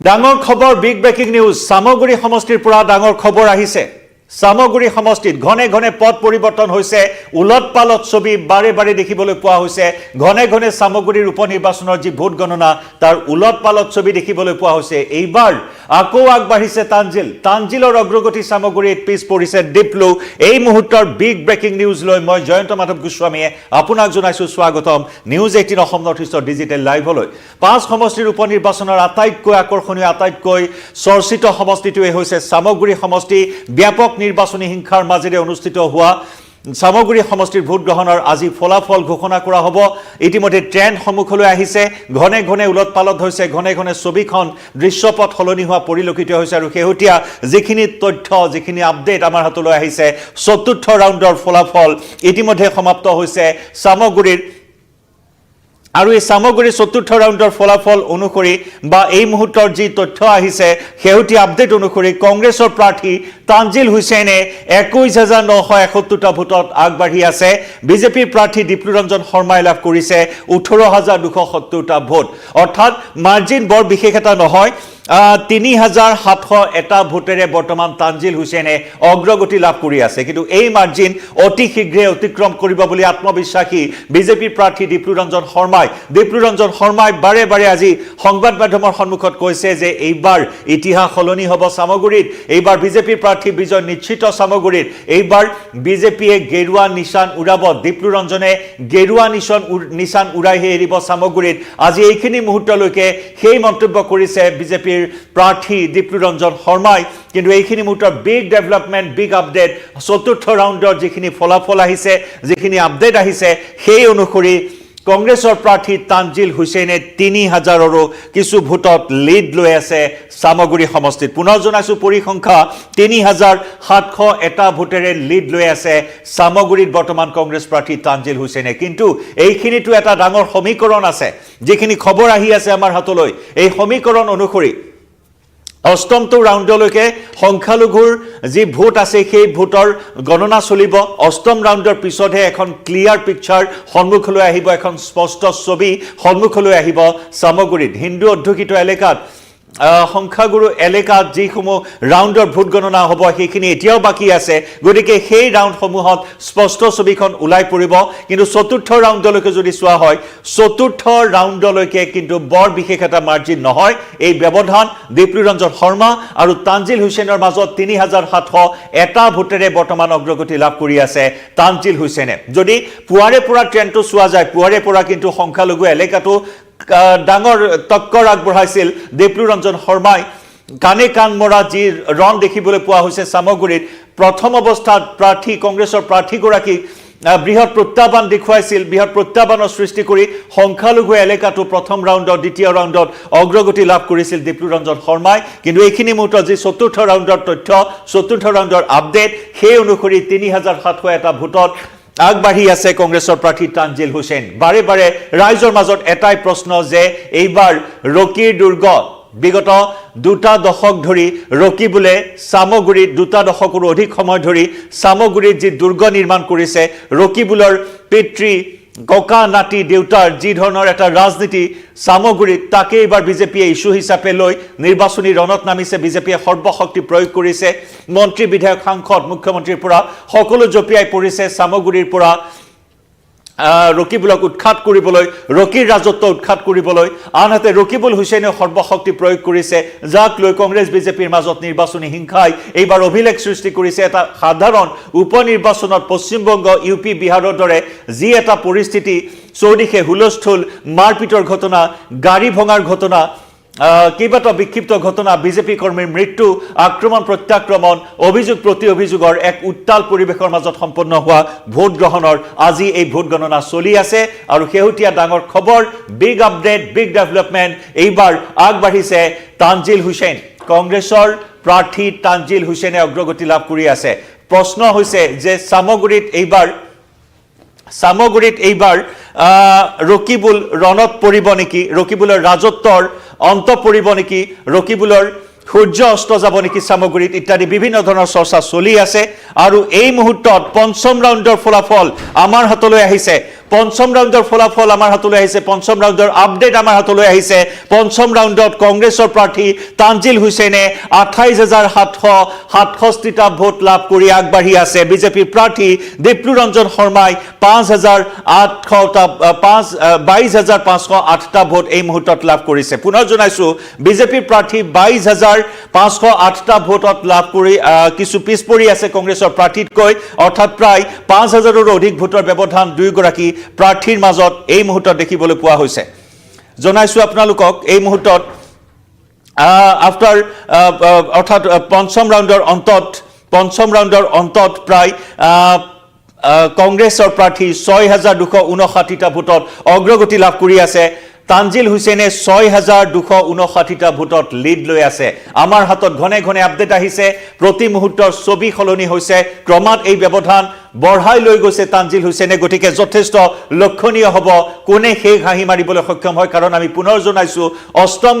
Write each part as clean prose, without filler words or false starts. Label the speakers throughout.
Speaker 1: ডাঙৰ খবৰ big breaking news Samaguri সমষ্টিৰ পৰা ডাঙৰ খবৰ আহিছে সামগুৰি সমষ্টিত ঘনে ঘনে পদ পৰিৱৰ্তন হৈছে উলট পালট ছবি বাৰে বাৰে দেখিবলৈ পোৱা হৈছে ঘনে ঘনে সামগুৰিৰ উপনিৰ্বাচনৰ যি ভোট গণনা তাৰ উলট পালট ছবি দেখিবলৈ পোৱা হৈছে এইবাৰ আকৌ আগবাঢ়িছে তানজিলৰ অগ্ৰগতি সামগুৰিত পিছ পৰিছে ডিপ্লু এই মুহূৰ্তৰ বিগ ব্ৰেকিং নিউজ লৈ মই জয়ন্ত মাধৱ গোস্বামীয়ে আপোনাক জনাইছো স্বাগতম নিউজ 18 অসম নৰ্থ ইষ্টৰ ডিজিটেল লাইভলৈ পাঁচ সমষ্টিৰ উপনিৰ্বাচনৰ আটাইতকৈ আকৰ্ষণীয় আটাইতকৈ চৰ্চিত সমষ্টিটোৱে হৈছে সামগুৰি সমষ্টি ব্যাপক নিৰ্বাচনী হিংসাৰ মাজেৰে অনুষ্ঠিত হোৱা সামগুৰি সমষ্টিৰ ভোট গ্ৰহণৰ আজি ফলাফল ঘোষণা কৰা হ'ব ইতিমধ্যে ট্ৰেন্ড সমুখলৈ আহিছে ঘনে ঘনে উলট পালট হৈছে ঘনে ঘনে ছবিখন দৃশ্যপট সলনি হোৱা পৰিলক্ষিত হৈছে আৰু শেহতীয়া যিখিনি তথ্য যিখিনি আপডেট আমাৰ হাতলৈ আহিছে চতুৰ্থ ৰাউণ্ডৰ ফলাফল ইতিমধ্যে সমাপ্ত হৈছে সামগুৰিৰ আৰু এই সামগুৰিৰ চতুৰ্থ ৰাউণ্ডৰ ফলাফল অনুসৰি বা এই মুহূৰ্তৰ যি তথ্য আহিছে শেহতীয়া আপডেট অনুসৰি কংগ্ৰেছৰ প্ৰাৰ্থী তানজিল হুছেইনে 21971টা ভোটত আগবাঢ়ি আছে বিজেপিৰ প্ৰাৰ্থী ডিপ্লুৰঞ্জন শৰ্মাই লাভ কৰিছে 18270টা ভোট অৰ্থাৎ মাৰ্জিন বৰ বিশেষ এটা নহয় 3701টা ভোটেৰে বৰ্তমান তানজিল হুছেইনে অগ্ৰগতি লাভ কৰি আছে কিন্তু এই মাৰ্জিন অতি শীঘ্ৰে অতিক্ৰম কৰিব বুলি আত্মবিশ্বাসী বিজেপি প্ৰাৰ্থী ডিপ্লুৰঞ্জন শৰ্মাই বাৰে বাৰে আজি সংবাদ মাধ্যমৰ সন্মুখত কৈছে যে এইবাৰ ইতিহাস সলনি হ'ব সামগুৰিত এইবাৰ বিজেপি প্ৰাৰ্থী বিজয় নিশ্চিত সামগুৰিত এইবাৰ বিজেপিয়ে গেৰুৱা নিশান উৰাব ডিপ্লুৰঞ্জনে গেৰুৱা নিশান উৰাইহে এৰিব সামগুৰিত আজি এইখিনি মুহূৰ্তলৈকে সেই মন্তব্য কৰিছে বিজেপি প্ৰাৰ্থী ডিপ্লুৰঞ্জন শৰ্মাই কিন্তু এইখিনি মুহূৰ্তৰ বিগ ডেভেলপমেন্ট বিগ আপডেট চতুৰ্থ ৰাউণ্ডৰ যিখিনি ফলাফল আহিছে যিখিনি আপডেট আহিছে সেই অনুসৰি কংগ্ৰেছৰ প্ৰাৰ্থী তানজিল হুছেইনে 3000ৰো কিছু ভোটত লিড লৈ আছে সামগুৰি সমষ্টিত পুনৰ জনাইছো পৰিসংখ্যা 3701টা ভোটেৰে লিড লৈ আছে সামগুৰিত বৰ্তমান কংগ্ৰেছ প্ৰাৰ্থী তানজিল হুছেইনে কিন্তু এইখিনিটো এটা ডাঙৰ সমীকৰণ আছে যিখিনি খবৰ আহি আছে আমাৰ হাতলৈ এই সমীকৰণ অনুসৰি অষ্টমটো ৰাউণ্ডলৈকে সংখ্যালঘুৰ যি ভোট আছে সেই ভোটৰ গণনা চলিব অষ্টম ৰাউণ্ডৰ পিছতহে এখন ক্লিয়াৰ পিকচাৰ সন্মুখলৈ আহিব এখন স্পষ্ট ছবি সন্মুখলৈ আহিব সামগুৰিত হিন্দু অধ্যুষিত এলেকাত সংখ্যাগুৰু এলেকাত যিসমূহ ৰাউণ্ডৰ ভোট গণনা হ'ব সেইখিনি এতিয়াও বাকী আছে গতিকে সেই ৰাউণ্ডসমূহত স্পষ্ট ছবিখন ওলাই পৰিব কিন্তু চতুৰ্থ ৰাউণ্ডলৈকে যদি চোৱা হয় চতুৰ্থ ৰাউণ্ডলৈকে কিন্তু বৰ বিশেষ এটা মাৰ্জিন নহয় এই ব্যৱধান ডিপ্লুৰঞ্জন শৰ্মা আৰু তানজিল হুছেইনৰ মাজত 3701টা ভোটেৰে বৰ্তমান অগ্ৰগতি লাভ কৰি আছে তানজিল হুছেইনে যদি পুৱাৰে পৰা ট্ৰেণ্ডটো চোৱা যায় পুৱাৰে পৰা কিন্তু সংখ্যালঘু এলেকাটো ডাঙৰ টক্কৰ আগবঢ়াইছিল ডিপ্লুৰঞ্জন শৰ্মাই কানে কান মৰা যি ৰণ দেখিবলৈ পোৱা হৈছে সামগুৰিত প্ৰথম অৱস্থাত প্ৰাৰ্থী কংগ্ৰেছৰ প্ৰাৰ্থীগৰাকীক বৃহৎ প্ৰত্যাহ্বান দেখুৱাইছিল বৃহৎ প্ৰত্যাহ্বানৰ সৃষ্টি কৰি সংখ্যালঘু এলেকাটো প্ৰথম ৰাউণ্ডত দ্বিতীয় ৰাউণ্ডত অগ্ৰগতি লাভ কৰিছিল ডিপ্লুৰঞ্জন শৰ্মাই কিন্তু এইখিনি মুহূৰ্তত যি চতুৰ্থ ৰাউণ্ডৰ তথ্য চতুৰ্থ ৰাউণ্ডৰ আপডেট সেই অনুসৰি 3701টা ভোটত আগবাঢ়ি আছে কংগ্ৰেছৰ প্ৰাৰ্থী তানজিল হুছেইন বাৰে বাৰে ৰাইজৰ মাজত এটাই প্ৰশ্ন যে এইবাৰ ৰকিৰ দুৰ্গ বিগত দুটা দশক ধৰি ৰকিবুলে সামগুৰিত দুটা দশকৰো অধিক সময় ধৰি সামগুৰিত যি দুৰ্গ নিৰ্মাণ কৰিছে ৰকিবুলৰ পিতৃ ককা নাতি দেউতাৰ যি ধৰণৰ এটা ৰাজনীতি সামগুৰিত তাকে এইবাৰ বিজেপিয়ে ইস্যু হিচাপে লৈ নিৰ্বাচনী ৰণত নামিছে বিজেপিয়ে সৰ্বশক্তি প্ৰয়োগ কৰিছে মন্ত্ৰী বিধায়ক সাংসদ মুখ্যমন্ত্ৰীৰ পৰা সকলো জপিয়াই পৰিছে সামগুৰিৰ পৰা ৰকিবুলক উৎখাত কৰিবলৈ ৰকিৰ ৰাজত্ব উৎখাত কৰিবলৈ আনহাতে ৰকিবুল হুছেইনে সৰ্বশক্তি প্ৰয়োগ কৰিছে যাক লৈ কংগ্ৰেছ বিজেপিৰ মাজত নিৰ্বাচনী হিংসাই এইবাৰ অভিলেখ সৃষ্টি কৰিছে এটা সাধাৰণ উপনিৰ্বাচনত পশ্চিমবংগ ইউপি বিহাৰৰ দৰে যি এটা পৰিস্থিতি চৌদিশে হুলস্থুল মাৰপিটৰ ঘটনা গাড়ী ভঙাৰ ঘটনা কেইবাটা বিক্ষিপ্ত ঘটনা বিজেপি কৰ্মীৰ মৃত্যু আক্ৰমণ প্ৰত্যাক্ৰমণ অভিযোগ প্ৰতি অভিযোগৰ এক উত্তাল পৰিৱেশৰ মাজত সম্পন্ন হোৱা ভোট গ্ৰহণৰ আজি এই ভোট গণনা চলি আছে আৰু শেহতীয়া ডাঙৰ খবৰ বিগ আপডেট বিগ ডেভেলপমেন্ট এইবাৰ আগবাঢ়িছে তানজিল হুছেইন কংগ্ৰেছৰ প্ৰাৰ্থী তানজিল হুছেইনে অগ্ৰগতি লাভ কৰি আছে প্ৰশ্ন হৈছে যে সামগুৰিত এইবাৰ ৰকিবুল ৰণত পৰিব নেকি ৰকিবুলৰ ৰাজত্বৰ অন্ত পৰিব নেকি ৰকিবুলৰ সূৰ্য অস্ত যাব নেকি সামগুৰিত ইত্যাদি বিভিন্ন ধৰণৰ চৰ্চা চলি আছে আৰু এই মুহূৰ্তত পঞ্চম ৰাউণ্ডৰ ফলাফল আমাৰ হাতলৈ আহিছে পঞ্চম ৰাউণ্ডৰ ফলাফল আমাৰ হাতলৈ আহিছে, পঞ্চম ৰাউণ্ডৰ আপডেট আমাৰ হাতলৈ আহিছে। পঞ্চম ৰাউণ্ডত কংগ্ৰেছৰ প্ৰাৰ্থী তানজিল হুছেইনে 28,767টা ভোট লাভ কৰি আগবাঢ়ি আছে। বিজেপিৰ প্ৰাৰ্থী দীপ্লুৰঞ্জন শৰ্মাই 22,508টা ভোট এই মুহূৰ্তত লাভ কৰিছে। পুনৰ জনাইছো বিজেপিৰ প্ৰাৰ্থী 22,508টা ভোটত লাভ কৰি কিছু পিছ পৰি আছে কংগ্ৰেছৰ প্ৰাৰ্থীতকৈ, অৰ্থাৎ প্ৰায় 5,000ৰো অধিক ভোটৰ ব্যৱধান দুয়োগৰাকী প্ৰাৰ্থীৰ মাজত এই মুহূৰ্তত দেখিবলৈ পোৱা হৈছে। জনাইছো আপোনালোকক এই মুহূৰ্তত অৰ্থাৎ পঞ্চম ৰাউণ্ডৰ অন্তত প্ৰায় কংগ্ৰেছৰ প্ৰাৰ্থী 6,259টা ভোটত অগ্ৰগতি লাভ কৰি আছে। তানজিল হুছেইনে 6,259টা ভোটত লিড লৈ আছে। আমাৰ হাতত ঘনে ঘনে আপডেট আহিছে, প্ৰতি মুহূৰ্তৰ ছবি সলনি হৈছে, ক্ৰমাৎ এই ব্যৱধান বঢ়াই লৈ গৈছে তানজিল হুছেইনে। গতিকে যথেষ্ট লক্ষণীয় হ'ব কোনে শেষ হাঁহি মাৰিবলৈ সক্ষম হয়, কাৰণ আমি পুনৰ জনাইছো অষ্টম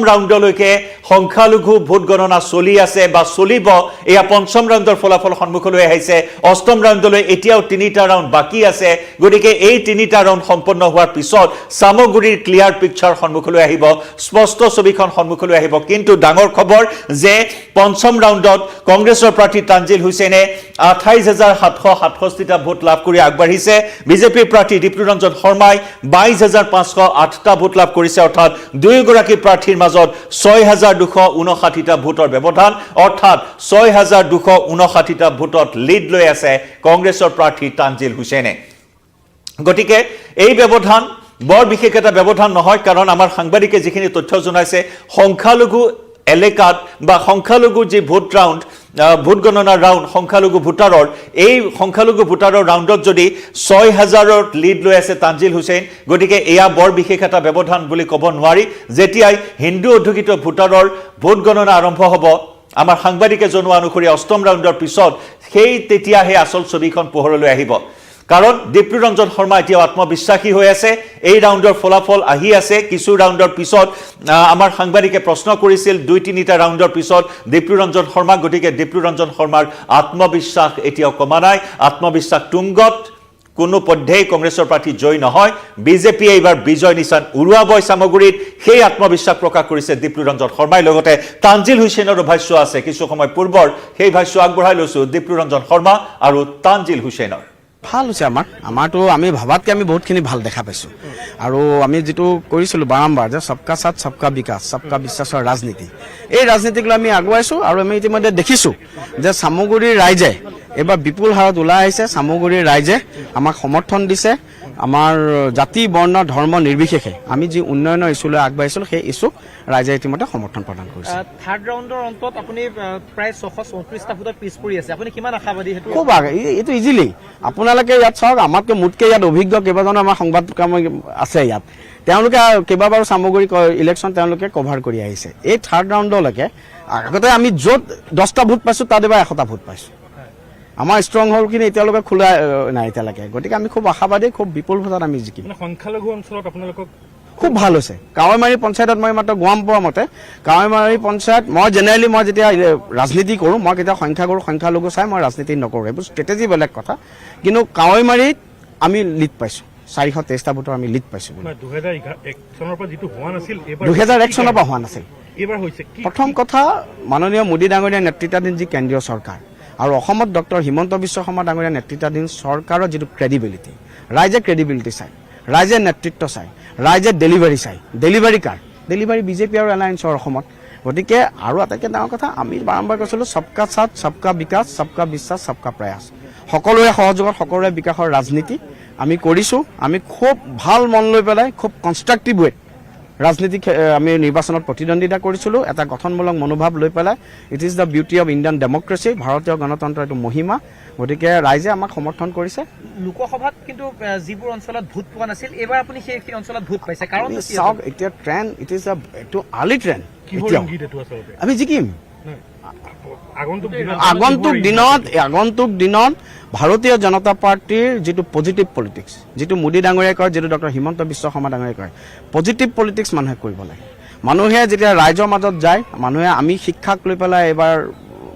Speaker 1: ৰাউণ্ডলৈকে সংখ্যালঘু ভোট গণনা চলি আছে বা চলিব। এয়া পঞ্চম ৰাউণ্ডৰ ফলাফল সন্মুখলৈ আহিছে। অষ্টম ৰাউণ্ডলৈ এতিয়াও 3টা ৰাউণ্ড বাকী আছে। গতিকে এই 3টা ৰাউণ্ড সম্পন্ন হোৱাৰ পিছত চামগুৰিৰ ক্লিয়াৰ পিকচাৰ সন্মুখলৈ আহিব, স্পষ্ট ছবিখন সন্মুখলৈ আহিব। কিন্তু ডাঙৰ খবৰ যে পঞ্চম ৰাউণ্ডত কংগ্ৰেছৰ প্ৰাৰ্থী তানজিল হুছেইনে 28,767টা ভোট লাভ কৰি আগবাঢ়িছে। বিজেপিৰ প্ৰাৰ্থী দীপ্লুৰঞ্জন শৰ্মাই 22,508টা ভোট লাভ কৰিছে, অৰ্থাৎ দুয়োগৰাকী প্ৰাৰ্থীৰ মাজত 6,259টা ভোটৰ ব্যৱধান, অৰ্থাৎ 6,259টা ভোটত লিড লৈ আছে কংগ্ৰেছৰ প্ৰাৰ্থী তানজিল হুছেইনে। গতিকে এই ব্যৱধান বৰ বিশেষ এটা ব্যৱধান নহয়, কাৰণ আমাৰ সাংবাদিকে যিখিনি তথ্য জনাইছে সংখ্যালঘু এলেকাত বা সংখ্যালঘু যি ভোট গণনাৰ ৰাউণ্ড সংখ্যালঘু ভোটাৰৰ, এই সংখ্যালঘু ভোটাৰৰ ৰাউণ্ডত যদি 6,000ৰ লিড লৈ আছে তানজিল হুছেইন, গতিকে এয়া বৰ বিশেষ এটা ব্যৱধান বুলি ক'ব নোৱাৰি। যেতিয়াই হিন্দু অধ্যুষিত ভোটাৰৰ ভোট গণনা আৰম্ভ হ'ব, আমাৰ সাংবাদিকে জনোৱা অনুসৰি অষ্টম ৰাউণ্ডৰ পিছত তেতিয়াহে আচল ছবিখন পোহৰলৈ আহিব। কাৰণ দীপ্লুৰঞ্জন শৰ্মা এতিয়াও আত্মবিশ্বাসী হৈ আছে। এই ৰাউণ্ডৰ ফলাফল আহি আছে। কিছু ৰাউণ্ডৰ পিছত আমাৰ সাংবাদিকে প্ৰশ্ন কৰিছিল 2-3টা ৰাউণ্ডৰ পিছত দীপ্লুৰঞ্জন শৰ্মাক, গতিকে দীপ্লুৰঞ্জন শৰ্মাৰ আত্মবিশ্বাস এতিয়াও কমা নাই, আত্মবিশ্বাস তুংগত। কোনো পধ্যেই কংগ্ৰেছৰ প্ৰাৰ্থী জয় নহয়, বিজেপিয়ে এইবাৰ বিজয় নিশান উৰুৱাবই চামগুৰিত, সেই আত্মবিশ্বাস প্ৰকাশ কৰিছে দীপ্লুৰঞ্জন শৰ্মাই। লগতে তানজিল হুছেইনৰো ভাষ্য আছে, কিছু সময় পূৰ্বৰ সেই ভাষ্য আগবঢ়াই লৈছো দীপ্লুৰঞ্জন শৰ্মা আৰু তানজিল হুছেইনৰ।
Speaker 2: ভাল হৈছে আমাৰতো আমি ভাবাতকৈ আমি বহুতখিনি ভাল দেখা পাইছোঁ। আৰু আমি যিটো কৰিছিলোঁ বাৰম্বাৰ যে সবকা সাথ সবকা বিকাশ সবকা বিশ্বাসৰ ৰাজনীতি, এই ৰাজনীতিক লৈ আমি আগুৱাইছোঁ। আৰু আমি ইতিমধ্যে দেখিছোঁ যে চামগুৰিৰ ৰাইজে এইবাৰ বিপুল হাৰত ওলাই আহিছে। চামগুৰিৰ ৰাইজে আমাক সমৰ্থন দিছে। আমাৰ জাতি বৰ্ণ ধৰ্ম নিৰ্বিশেষে আমি যি উন্নয়নৰ ইছ্যুলৈ আগবাঢ়িছিলোঁ, সেই ইছ্যুক ৰাইজে ইতিমধ্যে সমৰ্থন প্ৰদান কৰিছে।
Speaker 3: থাৰ্ড ৰাউণ্ডৰ অন্তত আপুনি প্ৰায় 634টা ভোটত পিছ পৰি আছে, আপুনি কিমান আশাবাদী? সেইটো
Speaker 2: খুব এইটো ইজিলি আপোনালোকে ইয়াত চাওক, আমাতকৈ মোতকৈ ইয়াত অভিজ্ঞ কেইবাজনো আমাৰ সংবাদকৰ্মী আছে ইয়াত। তেওঁলোকে কেইবাবাৰো চামগুৰি ইলেকশ্যন তেওঁলোকে কভাৰ কৰি আহিছে। এই থাৰ্ড ৰাউণ্ডলৈকে আগতে আমি য'ত 10টা ভোট পাইছোঁ, তাত এবাৰ 100টা ভোট পাইছোঁ। আমাৰ ষ্ট্ৰং হ'লখিনি এতিয়ালৈকে খোলা নাই এতিয়ালৈকে। গতিকে আমি খুব আশাবাদী, খুব বিপুল ভোটত আমি জিকিম।
Speaker 3: সংখ্যালঘু অঞ্চলত আপোনালোকক
Speaker 2: খুব ভাল হৈছে। কাৱৈমাৰী পঞ্চায়তত মই মাত্ৰ গোৱাম পোৱা মতে কাৱৈমাৰী পঞ্চায়ত, মই জেনেৰেলি মই যেতিয়া ৰাজনীতি কৰোঁ, মই কেতিয়াও সংখ্যালঘু চাই মই ৰাজনীতি নকৰোঁ, এইবোৰ ষ্ট্ৰেটেজি বেলেগ কথা। কিন্তু কাৱৈমাৰীত আমি লিড পাইছোঁ, 423টা ভোটৰ আমি লিড পাইছোঁ।
Speaker 3: 2001 চনৰ পৰা যিটো হোৱা নাছিল,
Speaker 2: 2001 চনৰ পৰা হোৱা নাছিল।
Speaker 3: এইবাৰ হৈছে।
Speaker 2: প্ৰথম কথা, মাননীয় মোদী ডাঙৰীয়াৰ নেতৃত্বাধীন যি কেন্দ্ৰীয় চৰকাৰ আৰু অসমত ডক্টৰ হিমন্ত বিশ্ব শৰ্মা ডাঙৰীয়াৰ নেতৃত্বাধীন চৰকাৰৰ যিটো ক্ৰেডিবিলিটি, ৰাইজে ক্ৰেডিবিলিটি চায়, ৰাইজে নেতৃত্ব চায়, ৰাইজে ডেলিভাৰী চায়। ডেলিভাৰী বিজেপি আৰু এলায়েন্সৰ অসমত। গতিকে আৰু আটাইতকৈ ডাঙৰ কথা, আমি বাৰম্বাৰ কৈছিলোঁ সবকা সাথ সবকা বিকাশ সবকা বিশ্বাস সবকা প্ৰয়াস, সকলোৰে সহযোগত সকলোৰে বিকাশৰ ৰাজনীতি আমি কৰিছোঁ। আমি খুব ভাল মন লৈ পেলাই, খুব কনষ্ট্ৰাক্টিভ ৱেত ৰাজনীতি আমি নিৰ্বাচনত প্ৰতিদ্বন্দ্বিতা কৰিছিলোঁ, এটা গঠনমূলক মনোভাৱ লৈ পেলাই। It is the beauty of Indian democracy, ভাৰতীয় গণতন্ত্ৰৰ এইটো মহিমা। গতিকে ৰাইজে আমাক সমৰ্থন কৰিছে।
Speaker 3: লোকসভাত কিন্তু যিবোৰ অঞ্চলত ভোট পোৱা নাছিল, এইবাৰ আপুনি সেই অঞ্চলত ভোট পাইছে। কাৰণ
Speaker 2: চাওক, এতিয়া ট্ৰেণ্ড, ইট ইজ এইটো আৰ্লি ট্ৰেণ্ড। আমি জিকিম। আগন্তুক দিনত ভাৰতীয় জনতা পাৰ্টীৰ যিটো পজিটিভ পলিটিক্স, যিটো মোদী ডাঙৰীয়াই কয়, যিটো ডক্টৰ হিমন্ত বিশ্ব শৰ্মা ডাঙৰীয়াই কয়, পজিটিভ পলিটিক্স মানুহে কৰিব লাগে। মানুহে যেতিয়া ৰাইজৰ মাজত যায়, আমি শিক্ষাক লৈ পেলাই এইবাৰ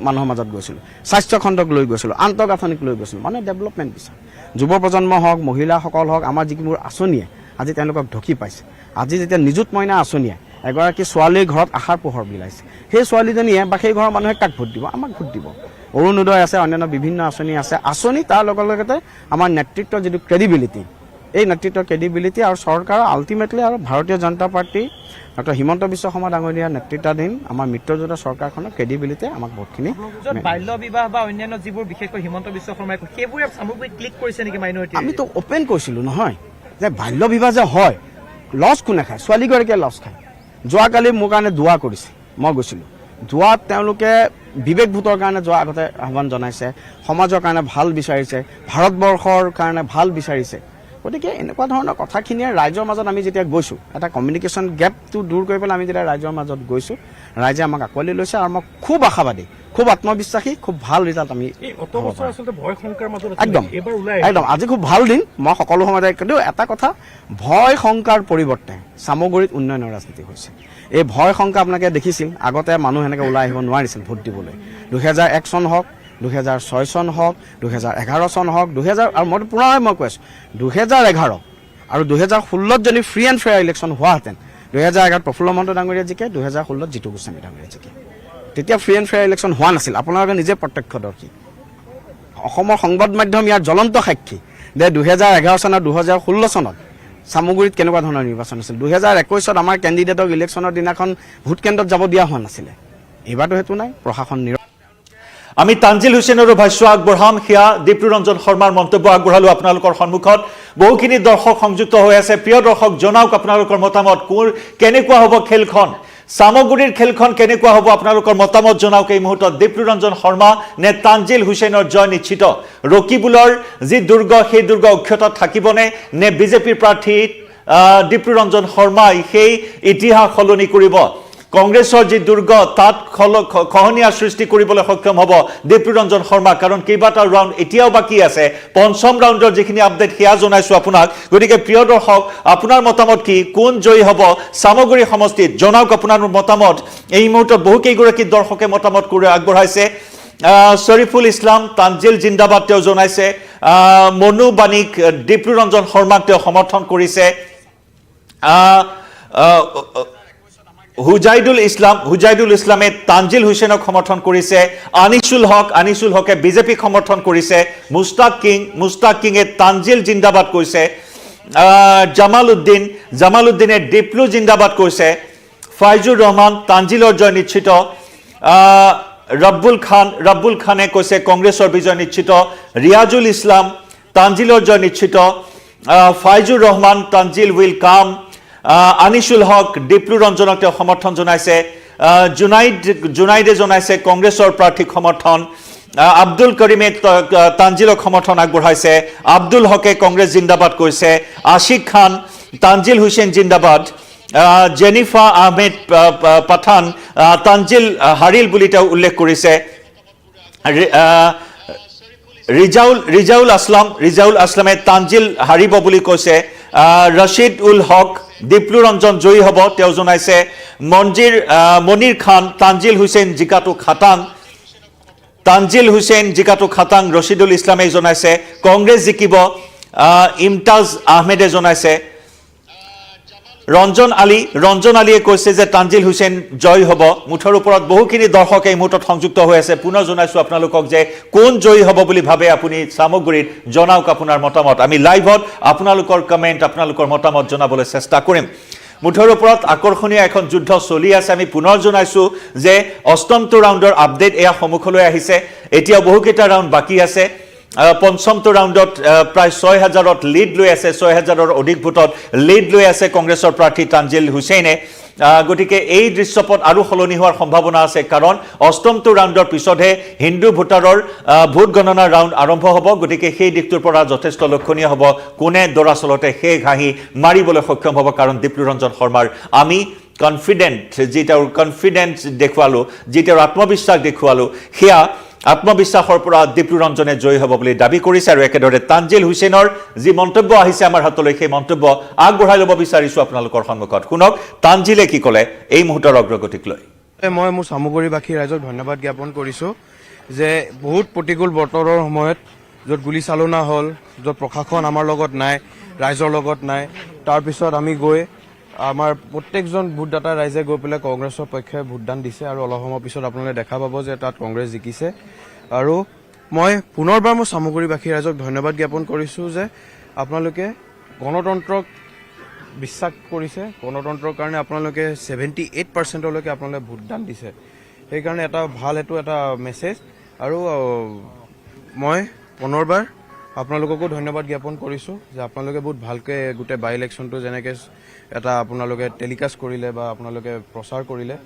Speaker 2: মানুহৰ মাজত গৈছিলোঁ, স্বাস্থ্যখণ্ডক লৈ গৈছিলোঁ, আন্তঃগাঁথনিক লৈ গৈছিলোঁ, মানুহে ডেভেলপমেণ্ট বিচাৰে। যুৱ প্ৰজন্ম হওক মহিলাসকল হওক আমাৰ যিবোৰ আঁচনিয়ে আজি তেওঁলোকক ঢকি পাইছে আজি যেতিয়া নিযুত মইনা আঁচনিয়ে এগৰাকী ছোৱালীৰ ঘৰত আশাৰ পোহৰ বিলাইছে সেই ছোৱালীজনীয়ে বা সেই ঘৰৰ মানুহে কাক ভোট দিব আমাক ভোট দিব অৰুণোদয় আছে অন্যান্য বিভিন্ন আঁচনি আছে আঁচনি তাৰ লগতে আমাৰ নেতৃত্বৰ যিটো ক্ৰেডিবিলিটি এই নেতৃত্বৰ ক্ৰেডিবিলিটি আৰু চৰকাৰৰ আল্টিমেটলি আৰু ভাৰতীয় জনতা পাৰ্টি ডক্টৰ হিমন্ত বিশ্ব শৰ্মা ডাঙৰীয়া নেতৃত্বাধীন আমাৰ মিত্ৰজোঁটৰ চৰকাৰখনৰ ক্ৰেডিবিলিটিয়ে আমাক বহুতখিনি
Speaker 3: বাল্য বিবাহ বা অন্যান্য যিবোৰ বিশেষকৈ হিমন্ত বিশ্ব শৰ্মাই সেইবোৰে সামগ্ৰিক ক্লিক কৰিছে নেকি মাইনৰিটি
Speaker 2: আমিতো অপেন কৈছিলোঁ নহয় যে বাল্য বিবাহ যে হয় লছ কোনে খায় ছোৱালীগৰাকীয়ে লছ খায় যোৱাকালি মোৰ কাৰণে দোৱা কৰিছে মই গৈছিলোঁ দোৱাত তেওঁলোকে বিবেক ভোটৰ কাৰণে যোৱা আগতে আহ্বান জনাইছে সমাজৰ কাৰণে ভাল বিচাৰিছে ভাৰতবৰ্ষৰ কাৰণে ভাল বিচাৰিছে গতিকে এনেকুৱা ধৰণৰ কথাখিনিয়ে ৰাইজৰ মাজত আমি যেতিয়া গৈছোঁ এটা কমিউনিকেশ্যন গেপটো দূৰ কৰি পেলাই আমি যেতিয়া ৰাইজৰ মাজত গৈছোঁ ৰাইজে আমাক আঁকোৱালি লৈছে আৰু মই খুব আশাবাদী খুব আত্মবিশ্বাসী খুব ভাল ৰিজাল্ট আমি একদম একদম আজি খুব ভাল দিন মই সকলো সময়তে কিন্তু এটা কথা ভয় শংকাৰ পৰিৱৰ্তে চামগুৰিত উন্নয়নৰ ৰাজনীতি হৈছে এই ভয় শংকা আপোনালোকে দেখিছিল আগতে মানুহ এনেকৈ ওলাই আহিব নোৱাৰিছিল ভোট দিবলৈ 2001 চন হওক 2006 চন হওক 2011 চন হওক 2000 আৰু মই পুনৰাই মই কৈ আছোঁ 2011 আৰু 2016 যদি ফ্ৰী এণ্ড ফেয়াৰ ইলেকশ্যন হোৱাহেঁতেন 2011 প্ৰফুল্ল মহন্ত ডাঙৰীয়া জিকে 2016 জিতু গোস্বামী ডাঙৰীয়া জিকে তেতিয়া ফ্ৰী এণ্ড ফেয়াৰ ইলেকশ্যন হোৱা নাছিল আপোনালোকে নিজে প্ৰত্যক্ষদৰ্শী অসমৰ সংবাদ মাধ্যম ইয়াৰ জ্বলন্ত সাক্ষী যে 2011 চন আৰু 2016 চনত চামগুৰিত কেনেকুৱা ধৰণৰ নিৰ্বাচন হৈছিল 2021 আমাৰ কেণ্ডিডেটক ইলেকশ্যনৰ দিনাখন ভোট কেন্দ্ৰত যাব দিয়া হোৱা নাছিলে এইবাৰতো সেইটো নাই প্ৰশাসন
Speaker 1: আমি তানজিল হুছেইনৰো ভাষ্য আগবঢ়াম সেয়া দীপ্তিৰঞ্জন শৰ্মাৰ মন্তব্য আগবঢ়ালো আপোনালোকৰ সন্মুখত বহুখিনি দৰ্শক সংযুক্ত হৈ আছে প্ৰিয় দৰ্শক জনাওক আপোনালোকৰ মতামত কেনেকুৱা হ'ব খেলখন সামগুৰিৰ খেলখন কেনেকুৱা হ'ব আপোনালোকৰ মতামত জনাওক এই মুহূৰ্তত দীপ্তিৰঞ্জন শৰ্মা নে তানজিল হুছেইনৰ জয় নিশ্চিত ৰকিবুলৰ যি দুৰ্গ সেই দুৰ্গ অক্ষত থাকিবনে নে বিজেপিৰ প্ৰাৰ্থী দীপ্তিৰঞ্জন শৰ্মাই সেই ইতিহাস সলনি কৰিব কংগ্ৰেছৰ যি দুৰ্গ তাত খহনীয়া সৃষ্টি কৰিবলৈ সক্ষম হ'ব দীপ্তিৰঞ্জন শৰ্মা কাৰণ কেইবাটাও ৰাউণ্ড এতিয়াও বাকী আছে পঞ্চম ৰাউণ্ডৰ যিখিনি আপডেট সেয়া জনাইছোঁ আপোনাক গতিকে প্ৰিয় দৰ্শক আপোনাৰ মতামত কি কোন জয়ী হ'ব সামগুৰি সমষ্টিত জনাওক আপোনাৰ মতামত এই মুহূৰ্তত বহুকেইগৰাকী দৰ্শকে মতামত কৰি আগবঢ়াইছে শৰীফুল ইছলাম তানজিল জিন্দাবাদ তেওঁ জনাইছে মনু বাণিক দীপ্তিৰঞ্জন শৰ্মাক তেওঁ সমৰ্থন কৰিছে হুজাইদুল ইছলামে তানজিল হুছেইনক সমৰ্থন কৰিছে আনিছুল হকে বিজেপিক সমৰ্থন কৰিছে মুস্তাক কিঙে তানজিল জিন্দাবাদ কৈছে জামালউদ্দিনে ডিপ্লু জিন্দাবাদ কৈছে ফাইজুৰ ৰহমান তানজিলৰ জয় নিশ্চিত ৰব্বুল খানে কৈছে কংগ্ৰেছৰ বিজয় নিশ্চিত ৰিয়াজুল ইছলাম তানজিলৰ জয় নিশ্চিত ফাইজুৰ ৰহমান তানজিল উইল কাম আনিছুল হক দীপ্তিৰঞ্জনক তেওঁ সমৰ্থন জনাইছে জুনাইদে জনাইছে কংগ্ৰেছৰ প্ৰাৰ্থীক সমৰ্থন আব্দুল কৰিমে তানজিলক সমৰ্থন আগবঢ়াইছে আব্দুল হকে কংগ্ৰেছ জিন্দাবাদ কৈছে আশিক খান তানজিল হুছেইন জিন্দাবাদ জেনিফা আহমেদ পাঠান তানজিল হাৰিল বুলি তেওঁ উল্লেখ কৰিছে ৰিজাউল আসলামে তানজিল হাৰিব বুলি কৈছে ৰছিদ উল হক দীপ্তিৰঞ্জন জয়ী হ'ব তেওঁ জনাইছে মনিৰ খান তানজিল হুছেইন জিকাটো খাটাং ৰছিদুল ইছলামে জনাইছে কংগ্ৰেছ জিকিব ইমতাজ আহমেদে জনাইছে ৰঞ্জন আলীয়ে কৈছে যে তানজিল হুছেইন জয় হ'ব মুঠৰ ওপৰত বহুখিনি দৰ্শক এই মুহূৰ্তত সংযুক্ত হৈ আছে পুনৰ জনাইছোঁ আপোনালোকক যে কোন জয়ী হ'ব বুলি ভাবে আপুনি সামগুৰিত জনাওক আপোনাৰ মতামত আমি লাইভত আপোনালোকৰ কমেণ্ট আপোনালোকৰ মতামত জনাবলৈ চেষ্টা কৰিম মুঠৰ ওপৰত আকৰ্ষণীয় এখন যুদ্ধ চলি আছে আমি পুনৰ জনাইছোঁ যে অষ্টমটো ৰাউণ্ডৰ আপডেট এয়া সন্মুখলৈ আহিছে এতিয়াও বহুকেইটা ৰাউণ্ড বাকী আছে পঞ্চমটো ৰাউণ্ডত প্ৰায় 6000ত লিড লৈ আছে 6000ৰ অধিক ভোটত লিড লৈ আছে কংগ্ৰেছৰ প্ৰাৰ্থী তানজিল হুছেইনে গতিকে এই দৃশ্যপট আৰু সলনি হোৱাৰ সম্ভাৱনা আছে কাৰণ অষ্টমটো ৰাউণ্ডৰ পিছতহে হিন্দু ভোটাৰৰ ভোট গণনাৰ ৰাউণ্ড আৰম্ভ হ'ব গতিকে সেই দিশটোৰ পৰা যথেষ্ট লক্ষণীয় হ'ব কোনে দৰাচলতে সেই ঘাঁহি মাৰিবলৈ সক্ষম হ'ব কাৰণ দীপ্তিৰঞ্জন শৰ্মাৰ আমি কনফিডেণ্ট যি তেওঁৰ কনফিডেন্স দেখুৱালোঁ যি তেওঁৰ আত্মবিশ্বাস দেখুৱালোঁ সেয়া আত্মবিশ্বাসৰ পৰা দীপ্তিৰঞ্জনে জয়ী হ'ব বুলি দাবী কৰিছে আৰু একেদৰে তানজিল হুছেইনৰ যি মন্তব্য আহিছে আমাৰ হাতলৈ সেই মন্তব্য আগবঢ়াই ল'ব বিচাৰিছোঁ আপোনালোকৰ সন্মুখত শুনক তানজিলে কি ক'লে এই মুহূৰ্তৰ অগ্ৰগতিক লৈ
Speaker 4: মই মোৰ সামগুৰিবাসী ৰাইজক ধন্যবাদ জ্ঞাপন কৰিছোঁ যে বহুত প্ৰতিকূল বতৰৰ সময়ত য'ত গুলীচালনা হ'ল, য'ত প্ৰশাসন আমাৰ লগত নাই, ৰাইজৰ লগত নাই। তাৰপিছত আমি গৈ আমাৰ প্ৰত্যেকজন ভোটদাতা ৰাইজে গৈ পেলাই কংগ্ৰেছৰ পক্ষে ভোটদান দিছে আৰু অলপ সময়ৰ পিছত আপোনালোকে দেখা পাব যে তাত কংগ্ৰেছ জিকিছে। আৰু মই পুনৰবাৰ মোৰ চামগুৰিবাসী ৰাইজক ধন্যবাদ জ্ঞাপন কৰিছোঁ যে আপোনালোকে গণতন্ত্ৰক বিশ্বাস কৰিছে, গণতন্ত্ৰৰ কাৰণে আপোনালোকে 78%লৈকে আপোনালোকে ভোটদান দিছে। সেইকাৰণে এটা ভাল এইটো এটা মেছেজ। আৰু মই পুনৰবাৰ আপোনালোককো ধন্যবাদ জ্ঞাপন কৰিছোঁ যে আপোনালোকে বহুত ভালকৈ গোটেই বাই ইলেকশ্যনটো যেনেকৈ এটা আপোনালোকে টেলিকাষ্ট কৰিলে বা আপোনালোকে প্ৰচাৰ কৰিলে,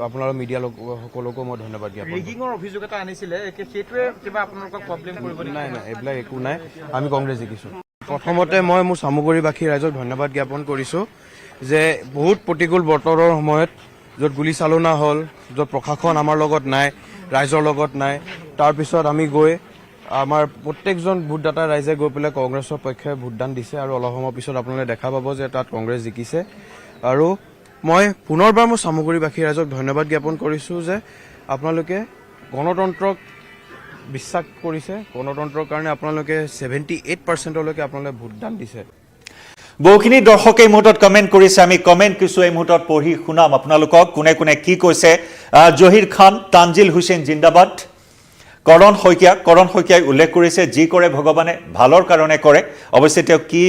Speaker 4: আপোনালোকৰ মিডিয়া সকলকো মই ধন্যবাদ জ্ঞাপন কৰিছোঁ।
Speaker 3: ৰেগিঙৰ অভিযোগ এটা আনিছিলে, সেইটোৱে কিবা আপোনালোকক প্ৰব্লেম কৰিব নেকি?
Speaker 4: নাই নাই, এইবিলাক একো নাই, আমি কংগ্ৰেছ জিকিছোঁ। প্ৰথমতে মই মোৰ চামগুৰিবাসী ৰাইজক ধন্যবাদ জ্ঞাপন কৰিছোঁ যে বহুত প্ৰতিকূল বতৰৰ সময়ত য'ত গুলীচালনা হ'ল, য'ত প্ৰশাসন আমাৰ লগত নাই, ৰাইজৰ লগত নাই, তাৰপিছত আমি গৈ আমাৰ প্ৰত্যেকজন ভোটদাতা ৰাইজে গৈ পেলাই কংগ্ৰেছৰ পক্ষে ভোটদান দিছে আৰু অলপ সময়ৰ পিছত আপোনালোকে দেখা পাব যে তাত কংগ্ৰেছ জিকিছে। আৰু মই পুনৰবাৰ মোৰ চামগুৰিবাসী ৰাইজক ধন্যবাদ জ্ঞাপন কৰিছোঁ যে আপোনালোকে গণতন্ত্ৰক বিশ্বাস কৰিছে, গণতন্ত্ৰৰ কাৰণে আপোনালোকে 78%লৈকে আপোনালোকে ভোটদান দিছে।
Speaker 1: বহুখিনি দৰ্শকে এই মুহূৰ্তত কমেণ্ট কৰিছে, আমি কমেণ্ট কিছু এই মুহূৰ্তত পঢ়ি শুনাম আপোনালোকক কোনে কোনে কি কৈছে। জহিৰ খান, তানজিল হুছেইন জিন্দাবাদ। কৰণ শইকীয়াই উল্লেখ কৰিছে, যি কৰে ভগৱানে ভালৰ কাৰণে কৰে। অৱশ্যে তেওঁ কি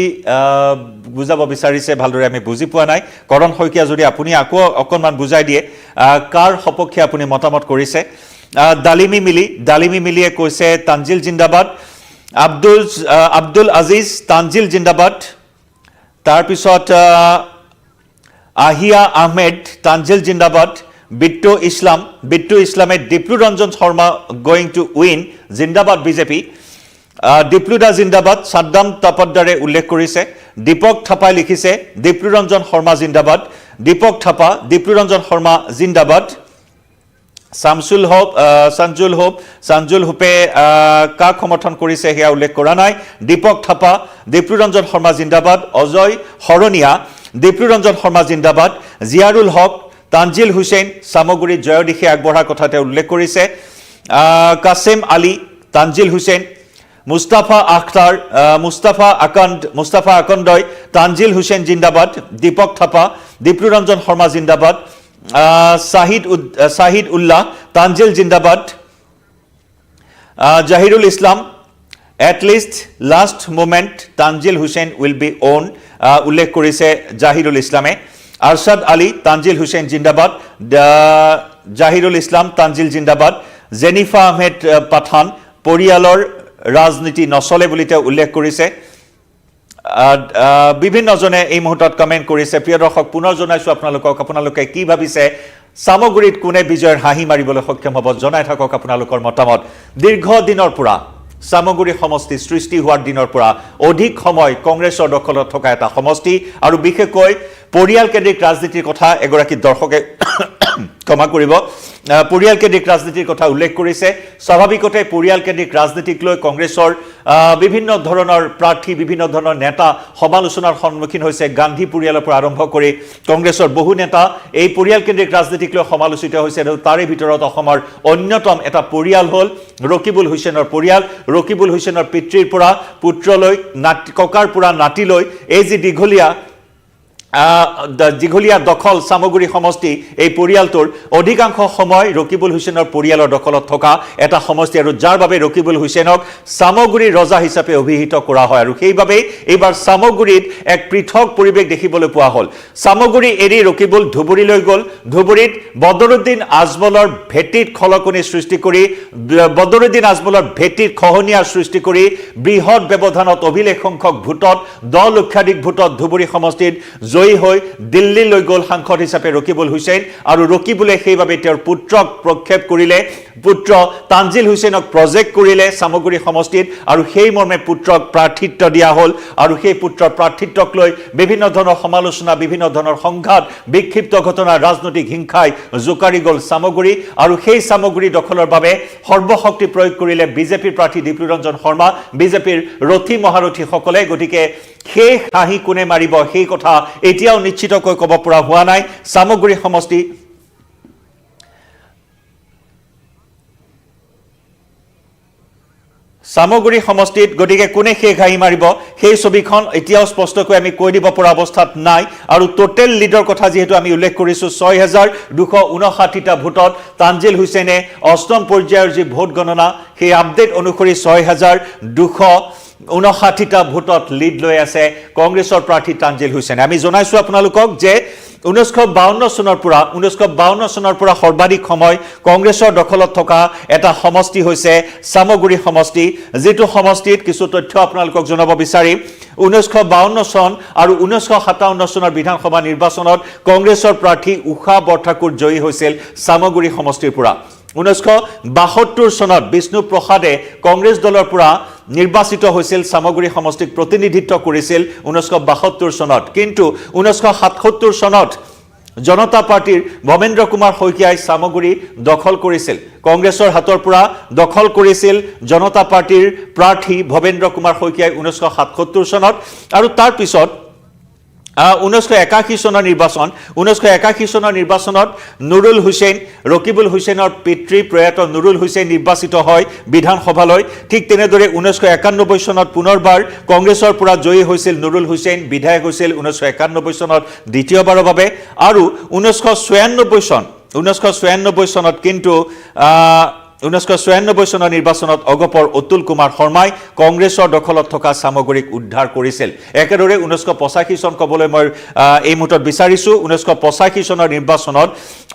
Speaker 1: বুজাব বিচাৰিছে ভালদৰে আমি বুজি পোৱা নাই। কৰণ শইকীয়া, যদি আপুনি আকৌ অকণমান বুজাই দিয়ে কাৰ সপক্ষে আপুনি মতামত কৰিছে। ডালিমি মিলিয়ে কৈছে তানজিল জিন্দাবাদ। আব্দুল আজিজ, তানজিল জিন্দাবাদ। তাৰপিছত আহিয়া আহমেদ, তানজিল জিন্দাবাদ। বিট্টু ইছলামে Diplu Ranjan Sharma going to win, জিন্দাবাদ বিজেপি। ডিপ্লুদা জিন্দাবাদ, সাদ্দাম তাপদ্দাৰে উল্লেখ কৰিছে। দীপক থাপাই লিখিছে ডিপ্লু ৰঞ্জন শৰ্মা জিন্দাবাদ। দীপক থাপা, ডিপ্লু ৰঞ্জন শৰ্মা জিন্দাবাদ। সঞ্জুল হোপে কাক সমৰ্থন কৰিছে সেয়া উল্লেখ কৰা নাই। দীপক থাপা, ডিপ্লু ৰঞ্জন শৰ্মা জিন্দাবাদ। অজয় শৰণীয়া, ডিপ্লু ৰঞ্জন শৰ্মা জিন্দাবাদ। জিয়াৰুল হক, তানজিল হুছেইন চামগুৰিত জয়দিশে আগবঢ়াৰ কথা তেওঁ উল্লেখ কৰিছে। কাছিম আলী, তানজিল হুছেইন। মুস্তাফা আকন্দই, তানজিল হুছেইন জিন্দাবাদ। দীপক থাপা, ডিপ্লু ৰঞ্জন শৰ্মা জিন্দাবাদ। শাহিদ উল্লাহ, তানজিল জিন্দাবাদ। Zahirul Islam, at least last moment Tanzil Hussain will be won, উল্লেখ কৰিছে জাহিৰুল ইছলামে। আৰছাদ আলী, তানজিল হুছেইন জিন্দাবাদ। জাহিৰুল ইছলাম, তানজিল জিন্দাবাদ। জেনিফা আহমেদ পাঠান, পৰিয়ালৰ ৰাজনীতি নচলে বুলি তেওঁ উল্লেখ কৰিছে। বিভিন্নজনে এই মুহূৰ্তত কমেণ্ট কৰিছে। প্ৰিয় দৰ্শক, পুনৰ জনাইছোঁ আপোনালোকে কি ভাবিছে, চামগুৰিত কোনে বিজয়ৰ হাঁহি মাৰিবলৈ সক্ষম হ'ব জনাই থাকক আপোনালোকৰ মতামত। দীৰ্ঘদিনৰ পৰা চামগুৰি সমষ্টি সৃষ্টি হোৱাৰ দিনৰ পৰা অধিক সময় কংগ্ৰেছৰ দখলত থকা এটা সমষ্টি, আৰু বিশেষকৈ পৰিয়ালকেন্দ্ৰিক ৰাজনীতিৰ কথা এগৰাকী দৰ্শকে ক্ষমা কৰিব, পৰিয়ালকেন্দ্ৰিক ৰাজনীতিৰ কথা উল্লেখ কৰিছে। স্বাভাৱিকতে পৰিয়ালকেন্দ্ৰিক ৰাজনীতিক লৈ কংগ্ৰেছৰ বিভিন্ন ধৰণৰ প্ৰাৰ্থী, বিভিন্ন ধৰণৰ নেতা সমালোচনাৰ সন্মুখীন হৈছে। গান্ধী পৰিয়ালৰ পৰা আৰম্ভ কৰি কংগ্ৰেছৰ বহু নেতা এই পৰিয়ালকেন্দ্ৰিক ৰাজনীতিক লৈ সমালোচিত হৈছে। আৰু তাৰে ভিতৰত অসমৰ অন্যতম এটা পৰিয়াল হ'ল ৰকিবুল হুছেইনৰ পৰিয়াল। ৰকিবুল হুছেইনৰ পিতৃৰ পৰা পুত্ৰলৈ, ককাৰ পৰা নাতিলৈ এই যি দীঘলীয়া দখল চামগুৰি সমষ্টি, এই পৰিয়ালটোৰ অধিকাংশ সময় ৰকিবুল হুছেইনৰ পৰিয়ালৰ দখলত থকা এটা সমষ্টি, আৰু যাৰ বাবে ৰকিবুল হুছেইনক চামগুৰিৰ ৰজা হিচাপে অভিহিত কৰা হয়। আৰু সেইবাবেই এইবাৰ চামগুৰিত এক পৃথক পৰিৱেশ দেখিবলৈ পোৱা হ'ল। চামগুৰি এৰি ৰকিবুল ধুবুৰীলৈ গ'ল। ধুবুৰীত বদৰুদ্দিন আজমলৰ ভেটিত খলকনি সৃষ্টি কৰি, বদৰুদ্দিন আজমলৰ ভেটিত খহনীয়াৰ সৃষ্টি কৰি বৃহৎ ব্যৱধানত অভিলেখ সংখ্যক ভোটত 10 লক্ষাধিক ভোটত ধুবুৰী সমষ্টিত জয়ী হৈ দিল্লীলৈ গ'ল সাংসদ হিচাপে ৰকিবুল হুছেইন। আৰু ৰকিবুলে সেইবাবে তেওঁৰ পুত্ৰক প্ৰক্ষেপ কৰিলে, পুত্ৰ তানজিল হুছেইনক প্ৰজেক্ট কৰিলে চামগুৰি সমষ্টিত, আৰু সেই মৰ্মে পুত্ৰক প্ৰাৰ্থিত্ব দিয়া হ'ল। আৰু সেই পুত্ৰৰ প্ৰাৰ্থিত্বক লৈ বিভিন্ন ধৰণৰ সমালোচনা, বিভিন্ন ধৰণৰ সংঘাত, বিক্ষিপ্ত ঘটনা, ৰাজনৈতিক হিংসাই জোকাৰি গ'ল চামগুৰি। আৰু সেই চামগুৰি দখলৰ বাবে সৰ্বশক্তি প্ৰয়োগ কৰিলে বিজেপিৰ প্ৰাৰ্থী ডিপ্লু ৰঞ্জন শৰ্মা, বিজেপিৰ ৰথী মহাৰথীসকলে। গতিকে সেই হাঁহি কোনে মাৰিব সেই কথা এতিয়াও নিশ্চিতকৈ ক'ব পৰা হোৱা নাই। চামগুৰি সমষ্টি সামগুৰি সমষ্টিত গতিকে কোনে সেই ঘাঁহি মাৰিব সেই ছবিখন এতিয়াও স্পষ্টকৈ আমি কৈ দিব পৰা অৱস্থাত নাই আৰু টোটেল লিডৰ কথা যেহেতু আমি উল্লেখ কৰিছোঁ ৬,২৫৯টা ভোটত তানজিল হুছেইনে অষ্টম পৰ্যায়ৰ যি ভোট গণনা সেই আপডেট অনুসৰি ৬,২৫৯টা ভোটত লিড লৈ আছে কংগ্ৰেছৰ প্ৰাৰ্থী তানজিল হুছেইনে আমি জনাইছোঁ আপোনালোকক যে 1952 চনৰ পৰা সৰ্বাধিক সময় কংগ্ৰেছৰ দখলত থকা এটা সমষ্টি হৈছে সামগুৰি সমষ্টি যেটো সমষ্টিত কিছু তথ্য আপোনালোকক জনাব বিচাৰিম 1952 চন আৰু 1957 চনৰ বিধানসভা নিৰ্বাচনত কংগ্ৰেছৰ প্ৰাৰ্থী উষা বৰঠাকুৰ জয়ী হৈছিল সামগুৰি সমষ্টিৰ পৰা 1972 চনত বিষ্ণু প্ৰসাদে কংগ্ৰেছ দলৰ পৰা নিৰ্বাচিত হৈছিল সামগুৰি সমষ্টিক প্ৰতিনিধিত্ব কৰিছিল 1972 চনত কিন্তু 1977 চনত জনতা পাৰ্টিৰ ভৱেন্দ্ৰ কুমাৰ শইকীয়াই সামগুৰি দখল কৰিছিল কংগ্ৰেছৰ হাতৰ পৰা দখল কৰিছিল জনতা পাৰ্টিৰ প্ৰাৰ্থী ভৱেন্দ্ৰ কুমাৰ শইকীয়াই 1977 চনত আৰু তাৰ পিছত 1981 চনৰ নিৰ্বাচনত নুৰুল হুছেইন ৰকিবুল হুছেইনৰ পিতৃ প্ৰয়াত নুৰুল হুছেইন নিৰ্বাচিত হয় বিধানসভালৈ ঠিক তেনেদৰে 1991 চনত পুনৰবাৰ কংগ্ৰেছৰ পৰা জয়ী হৈছিল নুৰুল হুছেইন বিধায়ক হৈছিল 1991 চনত দ্বিতীয়বাৰৰ বাবে আৰু 1996 চনত কিন্তু 1996 চনৰ নিৰ্বাচনত অগপৰ অতুল কুমাৰ শৰ্মাই কংগ্ৰেছৰ দখলত থকা সামগুৰিক উদ্ধাৰ কৰিছিল একেদৰে 1985 চন কবলৈ মই এই মুহূৰ্তত বিচাৰিছোঁ 1985 চনৰ নিৰ্বাচনত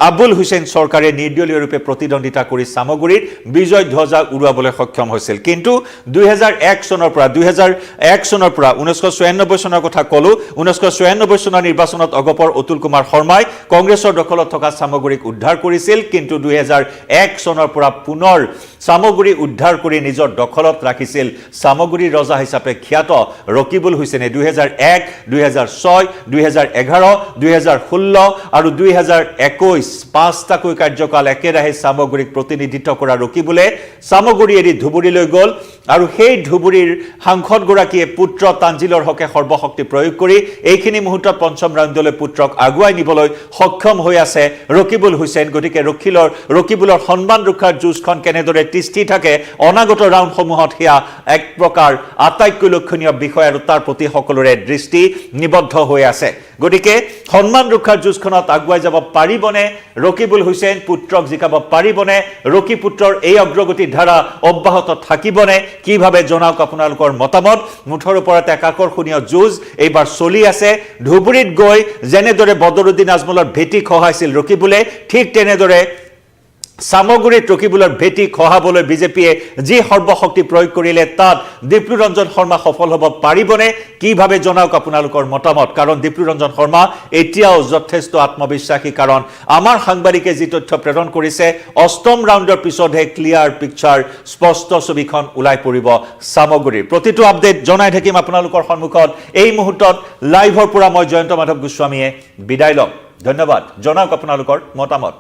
Speaker 1: আবুল হুছেইন চৰকাৰে নিৰ্দলীয় ৰূপে প্ৰতিদ্বন্দ্বিতা কৰি সামগুৰিৰ বিজয় ধ্বজা উৰুৱাবলৈ সক্ষম হৈছিল কিন্তু 2001 চনৰ পৰা 1996 চনৰ কথা ক'লো 1996 চনৰ নিৰ্বাচনত অগপৰ অতুল কুমাৰ শৰ্মাই কংগ্ৰেছৰ দখলত থকা সামগুৰিক উদ্ধাৰ কৰিছিল কিন্তু 2001 চনৰ পৰা পুনৰ সামগুৰি উদ্ধাৰ কৰি নিজৰ দখলত ৰাখিছিল সামগুৰিৰ ৰজা হিচাপে খ্যাত ৰকিবুল হুছেইনে 2001 2006 2011 2016 আৰু 2021 পাঁচটাকৈ কাৰ্যকাল একেৰাহে সামগুৰিক প্ৰতিনিধিত্ব কৰা ৰকিবুলে সামগুৰি এৰি ধুবুৰীলৈ গ'ল আৰু সেই ধুবুৰীৰ সাংসদগৰাকীয়ে পুত্ৰ তানজিলৰ হকে সৰ্বশক্তি প্ৰয়োগ কৰি এইখিনি মুহূৰ্তত পঞ্চম ৰাউণ্ডলৈ পুত্ৰক আগুৱাই নিবলৈ সক্ষম হৈ আছে ৰকিবুল হুছেইন গতিকে ৰকিবুলৰ সন্মান ৰক্ষাৰ যুঁজখন কেনেদৰে তিষ্ঠি থাকে অনাগত ৰাউণ্ডসমূহত সেয়া এক প্ৰকাৰ আটাইতকৈ লক্ষণীয় বিষয় আৰু তাৰ প্ৰতি সকলোৰে দৃষ্টি নিবদ্ধ হৈ আছে গতিকে সন্মান ৰক্ষাৰ যুঁজখনত আগুৱাই যাব পাৰিবনে ৰকিবুল হুছেইন পুত্ৰক জিকাব পাৰিবনে ৰকি পুত্ৰৰ এই অগ্ৰগতিৰ ধাৰা অব্যাহত থাকিবনে কিভাৱে জনাওক আপোনালোকৰ মতামত মুঠৰ ওপৰত এক আকৰ্ষণীয় যুঁজ এইবাৰ চলি আছে ধুবুৰীত গৈ যেনেদৰে বদৰুদ্দিন আজমলৰ ভেটি খহাইছিল ৰকিবুলে ঠিক তেনেদৰে সামগুৰিত ৰকিবুলৰ ভেটি খহাবলৈ বিজেপিয়ে যি সৰ্বশক্তি প্ৰয়োগ কৰিলে তাত দীপ্লুৰঞ্জন শৰ্মা সফল হ'ব পাৰিবনে কিভাৱে জনাওক আপোনালোকৰ মতামত কাৰণ দীপ্লুৰঞ্জন শৰ্মা এতিয়াও যথেষ্ট আত্মবিশ্বাসী কাৰণ আমাৰ সাংবাদিকে যি তথ্য প্ৰেৰণ কৰিছে অষ্টম ৰাউণ্ডৰ পিছতহে ক্লিয়াৰ পিকচাৰ স্পষ্ট ছবিখন ওলাই পৰিব সামগুৰিৰ প্ৰতিটো আপডেট জনাই থাকিম আপোনালোকৰ সন্মুখত এই মুহূৰ্তত লাইভৰ পৰা মই জয়ন্ত মাধৱ গোস্বামীয়ে বিদায় লম ধন্যবাদ জনাওক আপোনালোকৰ মতামত